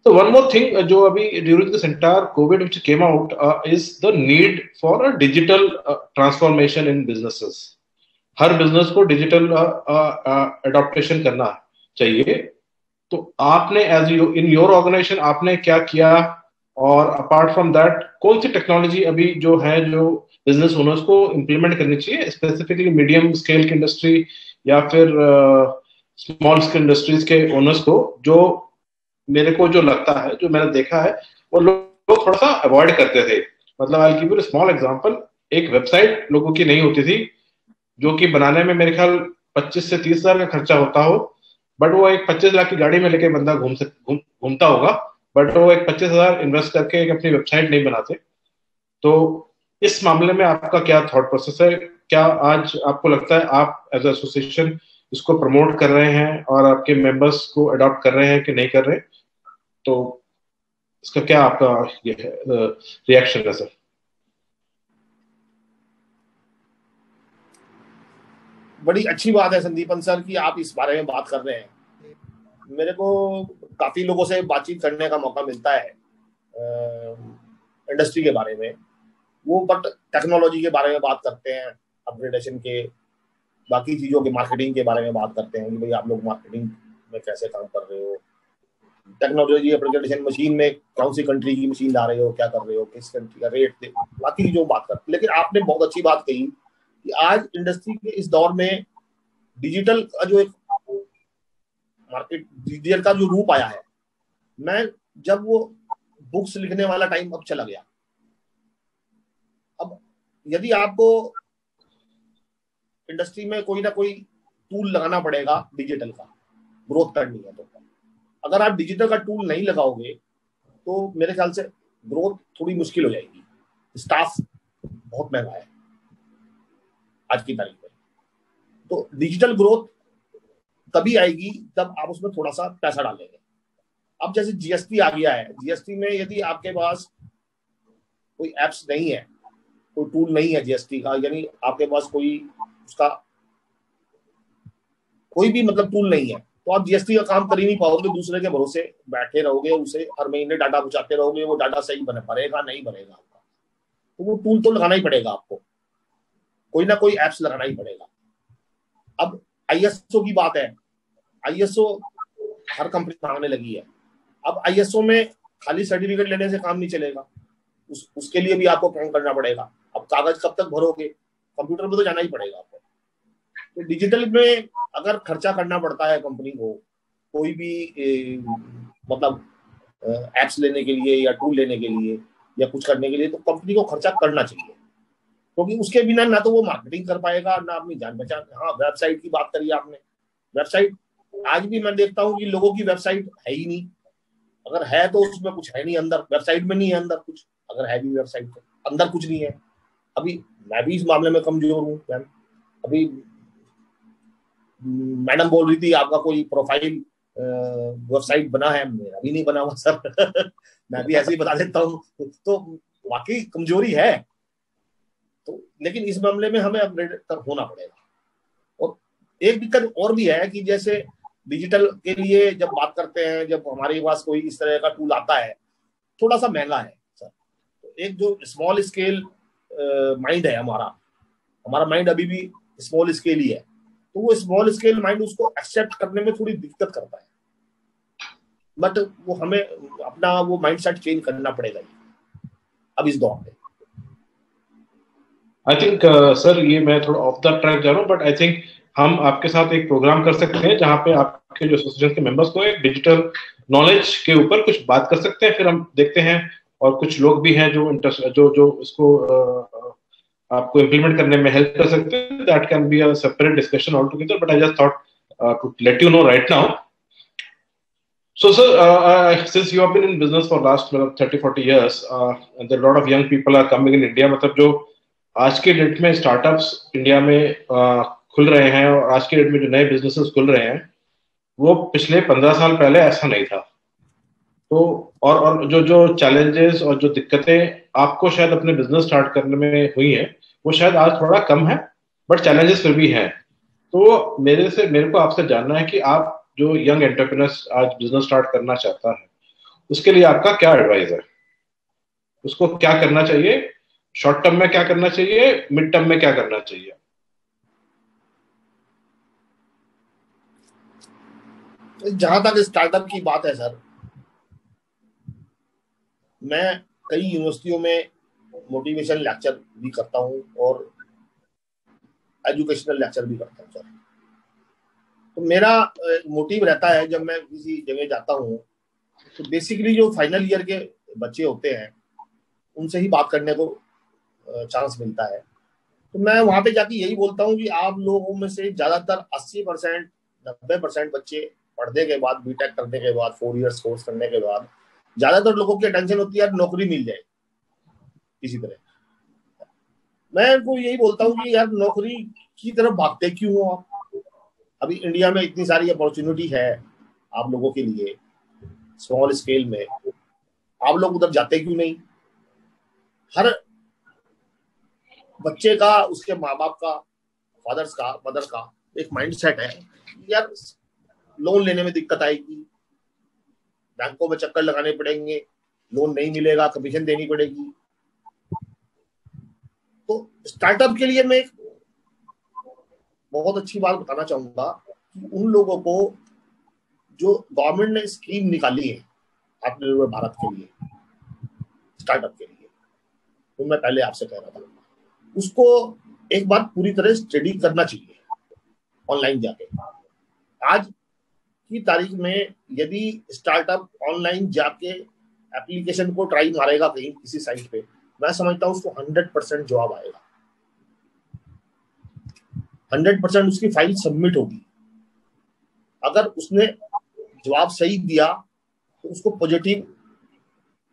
So one more thing, जो अभी during this entire COVID which came out is the need for a digital transformation in businesses. Her business को digital adaptation करना चाहिए। तो आपने as in your organisation आपने क्या किया, और अपार्ट फ्रॉम दैट कौन सी टेक्नोलॉजी अभी जो है जो बिजनेस ओनर्स को इम्प्लीमेंट करनी चाहिए, स्पेसिफिकली मीडियम स्केल की इंडस्ट्री या फिर स्मॉल स्केल इंडस्ट्रीज के ओनर्स को, जो मेरे को जो लगता है, जो मैंने देखा है, वो लोग थोड़ा सा अवॉइड करते थे। मतलब I give you small example, एक वेबसाइट लोगों की नहीं होती थी जो कि बनाने में मेरे ख्याल 25 से 30 हजार का खर्चा होता हो, बट वो एक 25 लाख की गाड़ी में लेके बंदा घूमता होगा, बट वो एक 25,000 इन्वेस्ट करके एक अपनी वेबसाइट नहीं बनाते। तो इस मामले में आपका क्या थॉट प्रोसेस है? क्या आज आपको लगता है आप एज एसोसिएशन इसको प्रमोट कर रहे हैं और आपके मेंबर्स को अडॉप्ट कर रहे हैं कि नहीं कर रहे? तो इसका क्या आपका ये रिएक्शन है सर? बड़ी अच्छी बात है संदीपन सर कि आप इस बारे में बात कर रहे हैं। मेरे को काफी लोगों से बातचीत करने का मौका मिलता है इंडस्ट्री के बारे में, वो बट टेक्नोलॉजी के बारे में बात करते हैं, अपग्रेडेशन के, बाकी चीजों के, मार्केटिंग के बारे में बात करते हैं कि भाई आप लोग मार्केटिंग में कैसे काम कर रहे हो, टेक्नोलॉजी अपग्रेडेशन मशीन में कौन सी कंट्री की मशीन ला रहे हो, क्या कर रहे हो, किस कंट्री का रेट, बाकी चीजों बात करते। लेकिन आपने बहुत अच्छी बात कही कि आज इंडस्ट्री के इस दौर में डिजिटल का जो एक मार्केट, डिजिटल का जो रूप आया है, मैं जब वो बुक्स लिखने वाला टाइम अब चला गया, अब यदि आपको इंडस्ट्री में कोई ना कोई टूल लगाना पड़ेगा डिजिटल का, ग्रोथ करनी है तो अगर आप डिजिटल का टूल नहीं लगाओगे तो मेरे ख्याल से ग्रोथ थोड़ी मुश्किल हो जाएगी। स्टाफ बहुत महंगा है आज की तारीख में, तो डिजिटल ग्रोथ तभी आएगी जब आप उसमें थोड़ा सा पैसा डालेंगे। अब जैसे जीएसटी आ गया है, जीएसटी में यदि आपके पास कोई एप्स नहीं है, कोई टूल नहीं है जीएसटी का, यानी आपके पास कोई उसका कोई भी मतलब टूल नहीं है, तो आप जीएसटी का काम कर ही नहीं पाओगे, दूसरे के भरोसे बैठे रहोगे, उसे हर महीने डाटा पहुंचाते रहोगे, वो डाटा सही बनेगा नहीं बनेगा आपका, तो वो टूल तो लगाना ही पड़ेगा आपको, कोई ना कोई एप्स लगाना ही पड़ेगा। अब आईएसओ की बात है, आईएसओ हर कंपनी मांगने लगी है। अब आईएसओ में खाली सर्टिफिकेट लेने से काम नहीं चलेगा, उसके लिए भी आपको काम करना पड़ेगा। अब कागज कब तक भरोगे, कंप्यूटर पे तो जाना ही पड़ेगा आपको। तो डिजिटल में अगर खर्चा करना पड़ता है कंपनी को कोई भी मतलब एप्स लेने के लिए या टूल लेने के लिए या कुछ करने के लिए, तो कंपनी को खर्चा करना चाहिए, क्योंकि उसके बिना ना तो वो मार्केटिंग कर पाएगा ना अपनी जान पहचान। हाँ, वेबसाइट की बात करी आपने, वेबसाइट आज भी मैं देखता हूँ कि लोगों की वेबसाइट है ही नहीं, अगर है तो उसमें कुछ है नहीं, अंदर वेबसाइट में नहीं है अंदर कुछ, अगर है भी वेबसाइट तो अंदर कुछ नहीं है। अभी मैं भी इस मामले में कमजोर हूँ मैम, अभी मैडम बोल रही थी आपका कोई प्रोफाइल वेबसाइट बना है, मेरा भी नहीं बना हुआ सर। मैं भी ऐसे ही बता देता हूँ, तो वाकई कमजोरी है। तो लेकिन इस मामले में हमें अपग्रेड होना पड़ेगा। और एक दिक्कत और भी है कि जैसे डिजिटल के लिए जब बात करते हैं, जब हमारे पास कोई इस तरह का टूल आता है, थोड़ा सा महंगा है सर। तो एक जो स्मॉल स्केल माइंड है हमारा माइंड अभी भी स्मॉल स्केल ही है, तो वो स्मॉल स्केल माइंड उसको एक्सेप्ट करने में थोड़ी दिक्कत करता है। बट वो हमें अपना वो माइंडसेट चेंज करना पड़ेगा अब इस दौर में। आई थिंक सर, ये मैं थोड़ा ऑफ द ट्रैक जा रहा हूँ, बट आई थिंक हम आपके साथ एक प्रोग्राम कर सकते हैं जहाँ पे आपके जो एसोसिएशन के मेंबर्स को एक डिजिटल नॉलेज के ऊपर कुछ बात कर सकते हैं, फिर हम देखते हैं। और कुछ लोग भी हैं जो जो इसको आपको इम्प्लीमेंट करने में हेल्प कर सकते हैं। That can be a separate discussion all together, but I just thought to let you know right now. So, sir, since you have been in business for last 30-40 years, and there are a lot of young people are coming in India, मतलब जो आज के date में startups India में खुल रहे हैं और आज के डेट में जो नए बिजनेसेस खुल रहे हैं, वो पिछले 15 साल पहले ऐसा नहीं था। तो और जो चैलेंजेस और जो दिक्कतें आपको शायद अपने बिजनेस स्टार्ट करने में हुई हैं, वो शायद आज थोड़ा कम है, बट चैलेंजेस फिर भी हैं। तो मेरे को आपसे जानना है कि आप जो यंग एंटरप्रेन्योर्स आज बिजनेस स्टार्ट करना चाहता है, उसके लिए आपका क्या एडवाइस है? उसको क्या करना चाहिए? शॉर्ट टर्म में क्या करना चाहिए? मिड टर्म में क्या करना चाहिए? जहां तक स्टार्टअप की बात है सर, मैं कई यूनिवर्सिटियों में मोटिवेशन लेक्चर भी करता हूँ और एजुकेशनल लेक्चर भी करता हूँ सर। तो मेरा मोटिव रहता है, जब मैं किसी जगह जाता हूँ तो बेसिकली जो फाइनल ईयर के बच्चे होते हैं उनसे ही बात करने को चांस मिलता है। तो मैं वहां पे जाके यही बोलता हूँ कि आप लोगों में से ज्यादातर 80% 90% बच्चे पढ़ने के बाद, बीटेक करने के बाद, 4 इयर्स कोर्स करने के बाद, ज्यादातर लोगों की टेंशन होती है यार नौकरी मिल जाए किसी तरह। मैं उनको यही बोलता हूँ कि यार नौकरी की तरफ भागते क्यों हो आप? अभी इंडिया में इतनी सारी अपॉर्चुनिटी है आप लोगों के लिए स्मॉल स्केल में, आप लोग उधर जाते क्यों नहीं? हर बच्चे का, उसके माँ बाप का, फादर्स का, मदर का एक माइंडसेट है यार लोन लेने में दिक्कत आएगी, बैंकों में चक्कर लगाने पड़ेंगे, लोन नहीं मिलेगा, कमीशन देनी पड़ेगी। तो स्टार्टअप के लिए मैं एक बहुत अच्छी बात बताना चाहूंगा कि उन लोगों को जो गवर्नमेंट ने स्कीम निकाली है आत्मनिर्भर भारत के लिए, स्टार्टअप के लिए, तो मैं पहले आपसे कह रहा था उसको एक बार पूरी तरह स्टडी करना चाहिए ऑनलाइन जाके। आज की तारीख में यदि स्टार्टअप ऑनलाइन जाके एप्लीकेशन को ट्राई मारेगा कहीं किसी साइट पे, मैं समझता हूँ उसको 100% जवाब आएगा, 100% उसकी फाइल सबमिट होगी। अगर उसने जवाब सही दिया तो उसको पॉजिटिव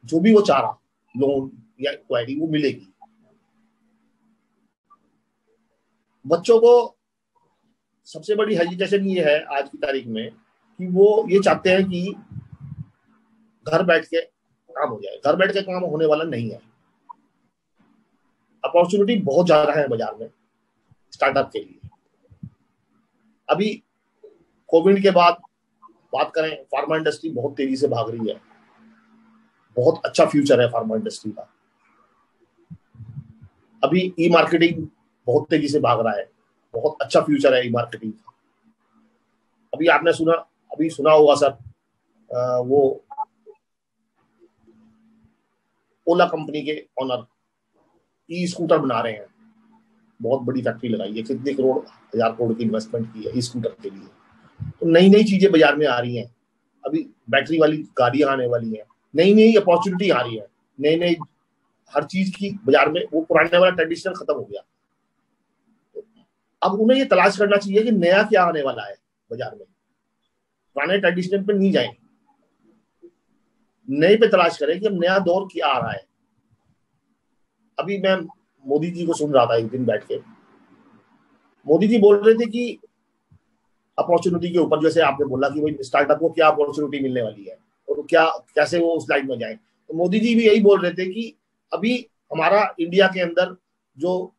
जो भी वो चाह रहा, लोन या क्वेरी, वो मिलेगी। बच्चों को सबसे बड़ी हेजिटेशन ये है आज की तारीख में कि वो ये चाहते हैं कि घर बैठ के काम हो जाए। घर बैठ के काम होने वाला नहीं है। अपॉर्चुनिटी बहुत ज्यादा है बाजार में स्टार्टअप के लिए। अभी कोविड के बाद बात करें, फार्मा इंडस्ट्री बहुत तेजी से भाग रही है, बहुत अच्छा फ्यूचर है फार्मा इंडस्ट्री का। अभी ई मार्केटिंग बहुत तेजी से भाग रहा है, बहुत अच्छा फ्यूचर है ई मार्केटिंग का। अभी आपने सुना होगा सर, वो ओला कंपनी के ऑनर ई स्कूटर बना रहे हैं, बहुत बड़ी फैक्ट्री लगाई है, कितने करोड़, 1000 करोड़ की इन्वेस्टमेंट की है ई स्कूटर के लिए। तो नई नई चीजें बाजार में आ रही हैं, अभी बैटरी वाली गाड़ियां आने वाली हैं, नई नई अपॉर्चुनिटी आ रही है, नई नई हर चीज की बाजार में। वो पुराने वाला ट्रेडिशनल खत्म हो गया। अब उन्हें ये तलाश करना चाहिए कि नया क्या आने वाला है बाजार में। पुराने ट्रेडिशनल पे नहीं जाए, नए पे तलाश करें कि अब नया दौर क्या आ रहा है। अभी मैं मोदी जी को सुन रहा था एक दिन बैठ के, मोदी जी बोल रहे थे कि अपॉर्चुनिटी के ऊपर, जैसे आपने बोला कि भाई स्टार्टअप को क्या अपॉर्चुनिटी मिलने वाली है और क्या कैसे वो उस लाइन में जाए, तो मोदी जी भी यही बोल रहे थे कि अभी हमारा इंडिया के अंदर जो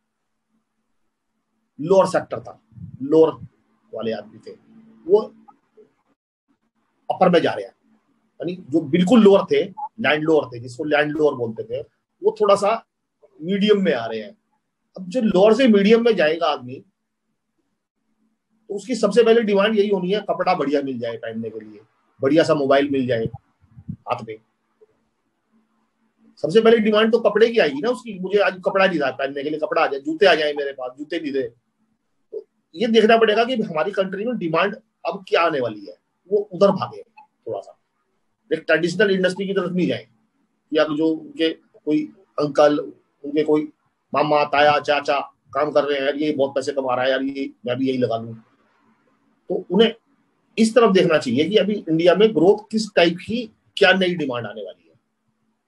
लोअर सेक्टर था, लोअर वाले आदमी थे, वो अपर में जा रहे हैं, यानी जो बिल्कुल लोअर थे, लैंड लोअर थे, जिसको लैंड लोअर बोलते थे, वो थोड़ा सा मीडियम में आ रहे हैं। अब जो लोअर से मीडियम में जाएगा आदमी, तो उसकी सबसे पहले डिमांड यही होनी है, कपड़ा बढ़िया मिल जाए पहनने के लिए, बढ़िया सा मोबाइल मिल जाए हाथ में। सबसे पहले डिमांड तो कपड़े की आएगी ना उसकी, मुझे आज कपड़ा नहीं रहा पहनने के लिए, कपड़ा आ जाए, जूते आ जाए मेरे पास, जूते नहीं दे। तो ये देखना पड़ेगा कि हमारी कंट्री में डिमांड अब क्या आने वाली है, वो उधर भागे थोड़ा सा, एक ट्रेडिशनल इंडस्ट्री की तरफ नहीं जाए, या जो उनके कोई अंकल, उनके कोई मामा ताया चाचा काम कर रहे हैं, यार ये बहुत पैसे कमा रहा है, यार ये मैं भी यही लगा लूं, तो उन्हें इस तरफ देखना चाहिए कि अभी इंडिया में ग्रोथ किस टाइप की, क्या नई डिमांड आने वाली है,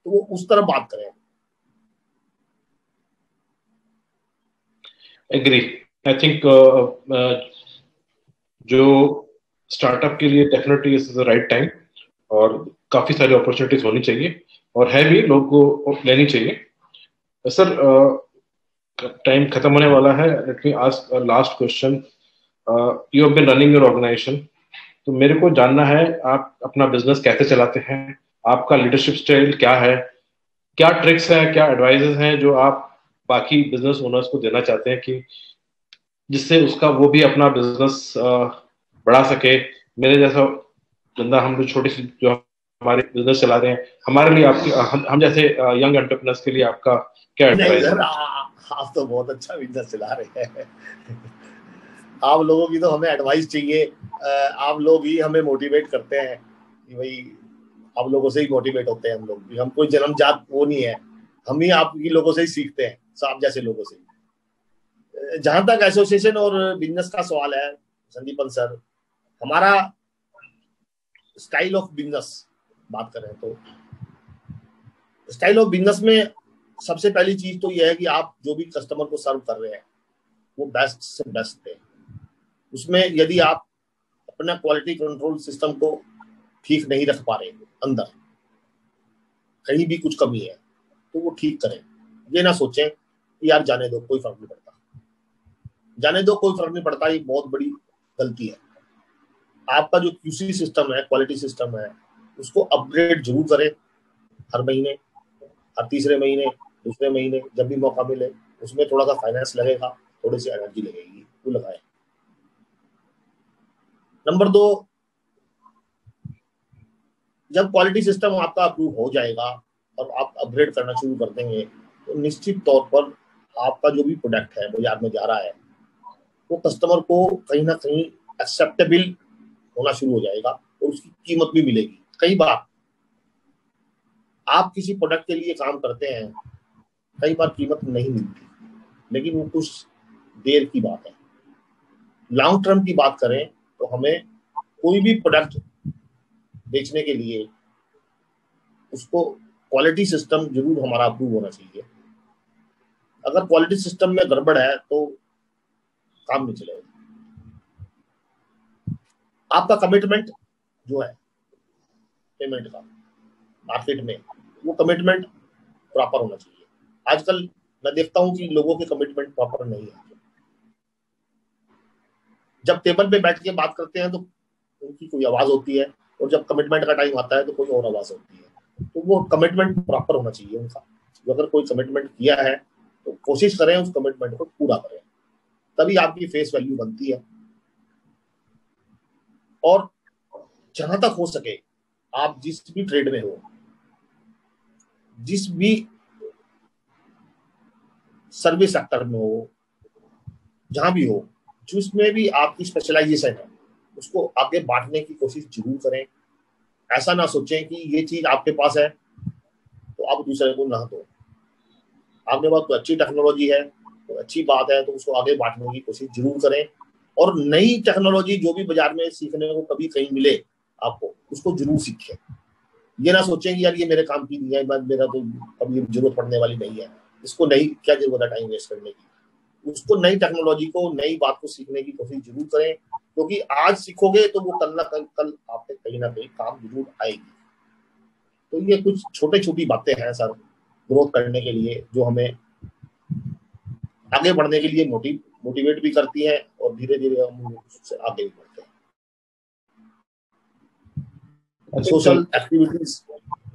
तो वो उस तरफ बात करें। एग्री। आई थिंक जो स्टार्टअप के लिए definitely is the right time, और काफी सारी अपॉर्चुनिटीज होनी चाहिए, और है भी, लोगों को लेनी चाहिए। सर टाइम खत्म होने वाला है, let me ask last question. You have been running your organisation, तो मेरे को जानना है आप अपना बिजनेस कैसे चलाते हैं, आपका लीडरशिप स्टाइल क्या है, क्या ट्रिक्स हैं, क्या एडवाइजेस हैं जो आप बाकी बिजनेस ओनर्स को देना चाहते हैं, कि जिससे उसका वो भी अपना बिजनेस बढ़ा सके। मेरे जैसा बंदा, हम जो छोटी सी जो हमारे बिजनेस चला रहे हैं, हमारे लिए आपकी हम जैसे यंग एंटरप्रेन्योर्स के लिए आपका क्या नहीं एडवाइस सर, है? आप तो बहुत अच्छा बिजनेस चला रहे हैं। आप लोगों की तो हमें एडवाइस चाहिए, आप लोग ही हमें मोटिवेट करते हैं कि भाई, आप लोगों से ही मोटिवेट होते हैं हम लोग भी, हम कोई जन्मजात वो नहीं है, हम ही आपकी लोगों से ही सीखते हैं, आप जैसे लोगों से। जहां तक एसोसिएशन और बिजनेस का सवाल है संदीपन सर, हमारा स्टाइल ऑफ बिजनेस बात करें तो, स्टाइल ऑफ बिजनेस में सबसे पहली चीज तो यह है कि आप जो भी कस्टमर को सर्व कर रहे हैं वो बेस्ट से बेस्ट दें। उसमें यदि आप अपना क्वालिटी कंट्रोल सिस्टम को ठीक नहीं रख पा रहे, अंदर कहीं भी कुछ कमी है, तो वो ठीक करें। ये ना सोचें कि यार जाने दो कोई फर्क नहीं पड़ता, जाने दो कोई फर्क नहीं पड़ता, ये बहुत बड़ी गलती है। आपका जो क्यूसी सिस्टम है, क्वालिटी सिस्टम है, उसको अपग्रेड जरूर करें, हर महीने, हर तीसरे महीने, दूसरे महीने, जब भी मौका मिले। उसमें थोड़ा सा फाइनेंस लगेगा, थोड़ी सी एनर्जी लगेगी, वो लगाए। नंबर 2, जब क्वालिटी सिस्टम आपका अप्रूव हो जाएगा और आप अपग्रेड करना शुरू कर देंगे, तो निश्चित तौर पर आपका जो भी प्रोडक्ट है बाजार में जा रहा है, वो कस्टमर को कहीं ना कहीं एक्सेप्टेबल होना शुरू हो जाएगा और उसकी कीमत भी मिलेगी। कई बार आप किसी प्रोडक्ट के लिए काम करते हैं, कई बार कीमत नहीं मिलती, लेकिन वो कुछ देर की बात है। लॉन्ग टर्म की बात करें तो हमें कोई भी प्रोडक्ट बेचने के लिए उसको क्वालिटी सिस्टम जरूर हमारा अप्रूव होना चाहिए। अगर क्वालिटी सिस्टम में गड़बड़ है तो काम नहीं चलेगा। आपका कमिटमेंट जो है पेमेंट का मार्केट में, वो कमिटमेंट प्रॉपर होना चाहिए। आजकल मैं देखता हूं कि लोगों के कमिटमेंट प्रॉपर नहीं है। जब टेबल पे बैठ के बात करते हैं तो उनकी कोई आवाज होती है, और जब कमिटमेंट का टाइम आता है तो कोई और आवाज होती है। तो वो कमिटमेंट प्रॉपर होना चाहिए उनका। जो अगर कोई कमिटमेंट किया है तो कोशिश करें उस कमिटमेंट को पूरा करें, तभी आपकी फेस वैल्यू बनती है। और जहां तक हो सके, आप जिस भी ट्रेड में हो, जिस भी सर्विस सेक्टर में हो, जहां भी हो, जिसमें भी आपकी स्पेशलाइजेशन है, उसको आगे बांटने की कोशिश जरूर करें। ऐसा ना सोचें कि ये चीज आपके पास है तो आप दूसरे को ना दो। आपके पास तो अच्छी टेक्नोलॉजी है, तो अच्छी बात है, तो उसको आगे बांटने की कोशिश जरूर करें। और नई टेक्नोलॉजी जो भी बाजार में सीखने को कभी कहीं मिले आपको, उसको जरूर सीखें। ये ना सोचें कि यार ये मेरे काम की नहीं है, मेरा तो कभी जरूरत पड़ने वाली नहीं है, इसको नहीं, क्या जरूरत है टाइम वेस्ट करने की। उसको, नई टेक्नोलॉजी को, नई बात को सीखने की कोशिश जरूर करें, क्योंकि आज सीखोगे तो वो कल आप पे कहीं ना कहीं काम जरूर आएगी। तो ये कुछ छोटे छोटी बातें हैं सर, ग्रोथ करने के लिए, जो हमें आगे बढ़ने के लिए मोटिवेट भी करती हैं, और धीरे धीरे हम उससे आगे भी बढ़ते हैं। सोशल एक्टिविटीज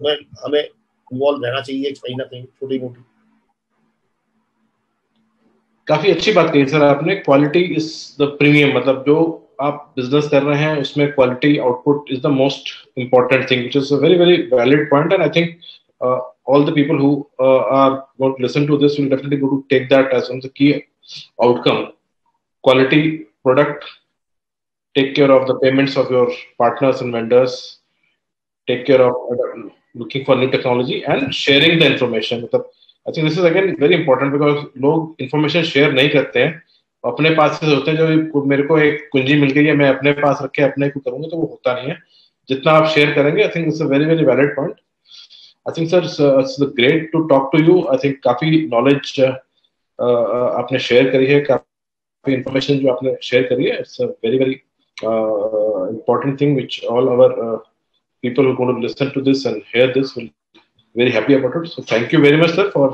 में हमें इन्वॉल्व रहना चाहिए कहीं ना कहीं, छोटी मोटी। काफी अच्छी बात कही सर आपने, क्वालिटी इज द प्रीमियम, मतलब जो आप बिजनेस कर रहे हैं उसमें quality output is the most important thing, which is a very very valid point, and I think all the people who are going to listen to this will definitely go to take that as one of the key outcome. Quality product, take care of the payments of your partners and vendors, take care of looking for new technology and sharing the information. मतलब I think this is again very important because लोग information share नहीं करते हैं, अपने पास से होते हैं, जो मेरे को एक कुंजी मिल गई है मैं अपने पास रख के अपने को करूंगा, तो वो होता नहीं है। जितना आप शेयर करेंगे, I think it's a very very valid point. I think sir it's great to talk to you. I think काफी knowledge आपने शेयर करी है, काफी information जो आपने शेयर करी है, it's a very very important thing which all our people who are going to listen to this and hear this will be very happy about it. So thank you very much sir for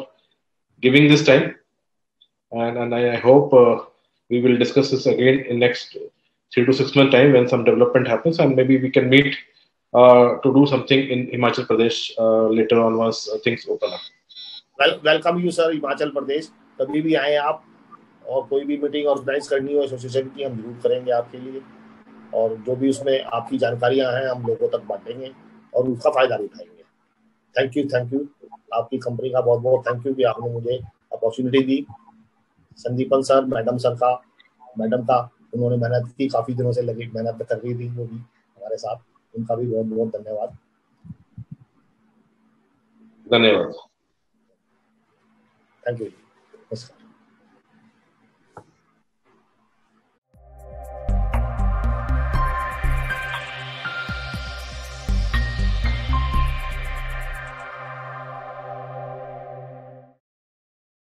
giving this time, and I hope we will discuss this again in next 3 to 6 months time when some development happens, and maybe we can meet to do something in Himachal Pradesh later on once things open up. Welcome you sir, Himachal Pradesh कभी भी आए आप, और कोई भी meeting organise करनी हो association की, हम जरूर करेंगे आपके लिए, और जो भी उसमें आपकी जानकारियां हैं हम लोगों तक बांटेंगे और उसका फायदा भी उठाएंगे। थैंक यू आपकी कंपनी का बहुत बहुत थैंक यू कि आपने मुझे अपॉर्चुनिटी दी। संदीपन सर, मैडम का उन्होंने मेहनत की, काफी दिनों से लगी मेहनत कर रही थी वो भी हमारे साथ, उनका भी बहुत बहुत धन्यवाद। धन्यवाद, थैंक यू, नमस्कार।